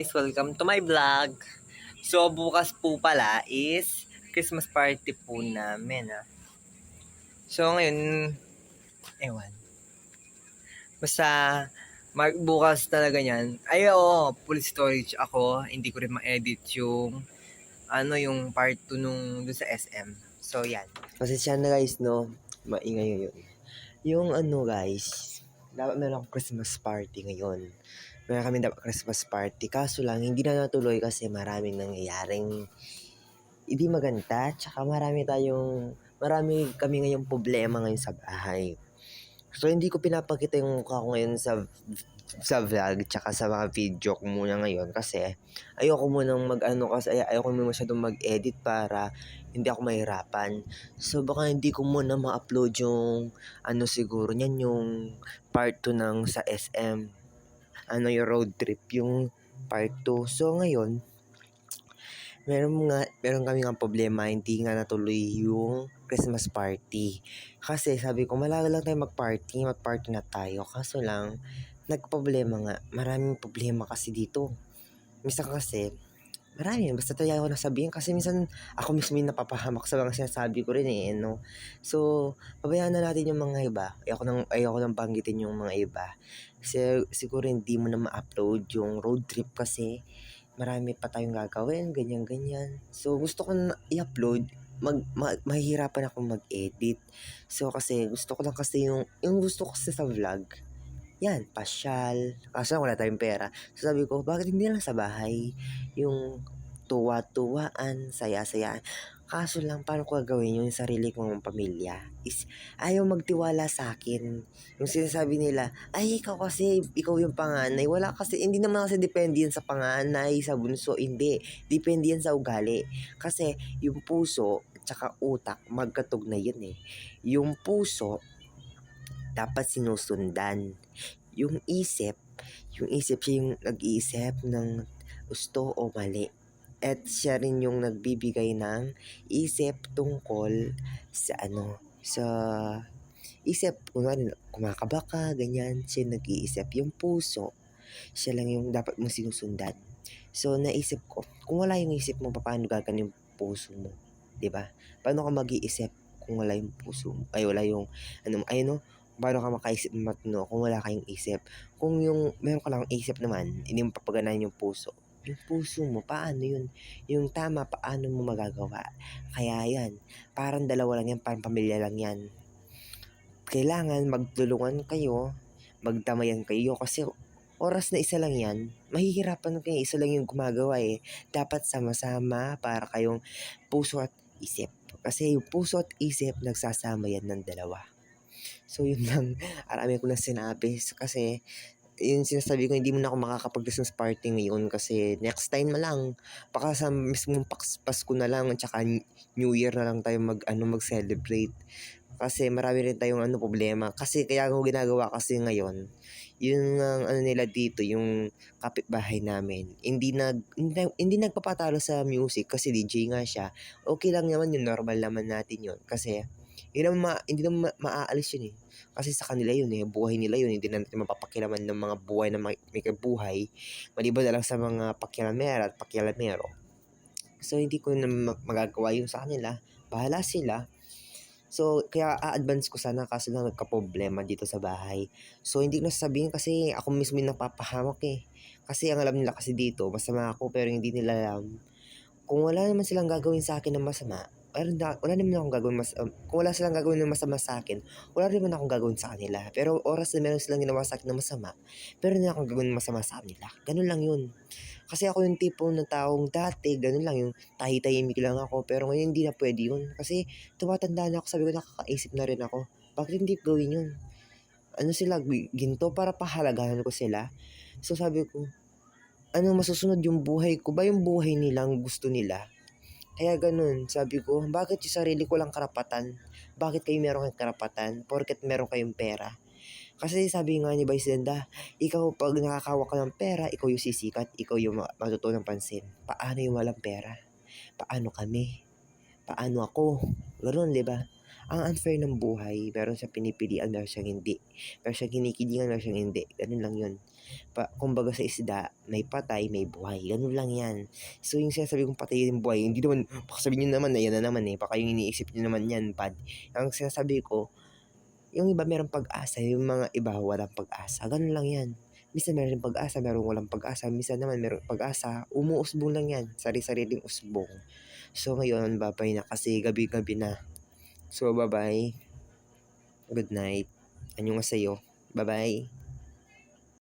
Guys, welcome to my vlog. So, bukas po pala is Christmas party po namin, ha. So, ngayon, ewan. Basta, bukas talaga yan. Ay, oo, full storage ako. Hindi ko rin ma-edit yung, yung part 2 dun sa SM. So, yan. Pasensya na guys, no? Maingay yun. Yung guys, dapat meron akong Christmas party ngayon. Meron kami dapat Christmas party. Kaso lang, hindi na natuloy kasi maraming nangyayaring hindi maganda. Tsaka marami kami ngayong problema ngayon sa bahay. So, hindi ko pinapakita yung mukha ko ngayon sa vlog tsaka sa mga video ko muna ngayon kasi ayoko munang kasi ayoko muna masyadong mag-edit para hindi ako mahirapan. So, baka hindi ko muna ma-upload yung siguro niyan yung part 2 ng sa SM. Yung road trip, yung part 2. So, ngayon, meron kami nga problema, hindi nga natuloy yung Christmas party. Kasi sabi ko, malaga lang tayo magparty na tayo. Kaso lang, nagproblema nga, maraming problema kasi dito. Minsan kasi, basta tayo ako nasabihin kasi minsan ako mismo yung napapahamak sa mga sinasabi ko rin no? So, pabayaan na natin yung mga iba. Ayoko nang banggitin yung mga iba. Kasi siguro hindi mo na ma-upload yung road trip kasi marami pa tayong gagawin, ganyan-ganyan. So, gusto ko na i-upload, mahihirapan akong mag-edit. So, kasi gusto ko lang kasi yung gusto ko kasi sa vlog, yan, pasyal. Kaso wala tayong pera. So, sabi ko, bakit hindi lang sa bahay? Yung tuwa-tuwaan, saya-sayaan. Kaso lang, paano ko gagawin yung sarili kong pamilya? Is, ayaw magtiwala sa akin. Yung sinasabi nila, ay, ikaw yung panganay. Wala kasi, hindi naman kasi depende yan sa panganay, sa bunso, hindi. Depende yan sa ugali. Kasi, yung puso, tsaka utak, magkatugnay yan eh. Yung puso, dapat sinusundan. Yung isip siya yung nag-iisip ng gusto o mali. At siya rin yung nagbibigay ng isip tungkol sa sa isip. Kunwari, kumakaba ka, ganyan, siya nag-iisip. Yung puso, siya lang yung dapat mong sinusundan. So, naisip ko, kung wala yung isip mo, paano gagana yung puso mo? 'Di ba? Paano ka mag-iisip kung wala yung puso mo? Ay, wala yung, paano ka makaisip ng matino kung wala kayong isip? Kung yung meron ka lang isip naman, hindi mo papaganahin yung puso mo, paano yun? Yung tama, paano mo magagawa? Kaya yan, parang dalawa lang yan, parang pamilya lang yan. Kailangan magtulungan kayo, magdamayan kayo kasi oras na isa lang yan, mahihirapan kayo, isa lang yung gumagawa eh. Dapat sama-sama para kayong puso at isip. Kasi yung puso at isip, nagsasama yan ng dalawa. So yun lang, arami ko na sinabi kasi yung sinasabi ko, hindi mo na ako makakapag-Christmas party ngayon kasi next time na lang. Baka sa mismong Pasko na lang at saka New Year na lang tayo mag-celebrate. Kasi marami rin tayong problema. Kasi kaya ako ginagawa kasi ngayon, yung nila dito, yung kapitbahay namin, hindi nagpapatalo sa music kasi DJ nga siya. Okay lang naman yun, normal naman natin yun. Kasi hindi naman maaalis yun eh. Kasi sa kanila yun eh, buhay nila yun, hindi na natin mapapakilaman ng mga buhay na may kabuhay, maliban na lang sa mga pakialamera at pakialamero. So, hindi ko na magagawa yun sa kanila, bahala sila. So, kaya a-advance ko sana kaso lang nagka-problema dito sa bahay. So, hindi ko nasasabihin kasi ako mismo yung napapahamak eh. Kasi ang alam nila kasi dito, masama ako pero hindi nila alam. Kung wala naman silang gagawin sa akin ng masama, wala naman akong gagawin kung wala silang gagawin ng masama sa akin, wala naman akong gagawin sa kanila. Pero oras na meron silang ginawa sa akin ng masama, meron na akong gagawin ng masama sa kanila. Ganun lang yun. Kasi ako yung tipo ng taong dati, ganun lang yung tahitahimik lang ako. Pero ngayon hindi na pwede yun. Kasi tumatanda na ako, sabi ko nakakaisip na rin ako. Bakit hindi gawin yun? Sila, ginto para pahalagahan ko sila. So sabi ko, masusunod yung buhay ko ba yung buhay nilang gusto nila? Kaya ganun, sabi ko, bakit yung sarili ko lang karapatan? Bakit kayo meron kayong karapatan? Porket meron kayong pera? Kasi sabi nga ni Vice Ganda, ikaw pag nakakawak ka ng pera, ikaw yung sisikat, ikaw yung matutunan ng pansin. Paano yung walang pera? Paano kami? Paano ako? Ganun, di ba? Ang unfair ng buhay, meron siyang pinipilian, meron siyang hindi. Meron siyang kinikilingan, meron siyang hindi. Ganun lang yun. Kumbaga sa isda, may patay, may buhay. Ganun lang yan. So yung sinasabi kong patay yung buhay, hindi naman, baka sabihin nyo naman na yan na naman baka yung iniisip nyo naman yan, bad. Ang sinasabi ko, yung iba merong pag-asa, yung mga iba walang pag-asa. Ganun lang yan. Minsan meron pag-asa, meron walang pag-asa. Minsan naman meron pag-asa, umuusbong lang yan. Sari-sariling usbong. So ngayon, babay na kasi gabi-gabi na. So bye-bye. Good night. Annyeong sa'yo. Bye-bye.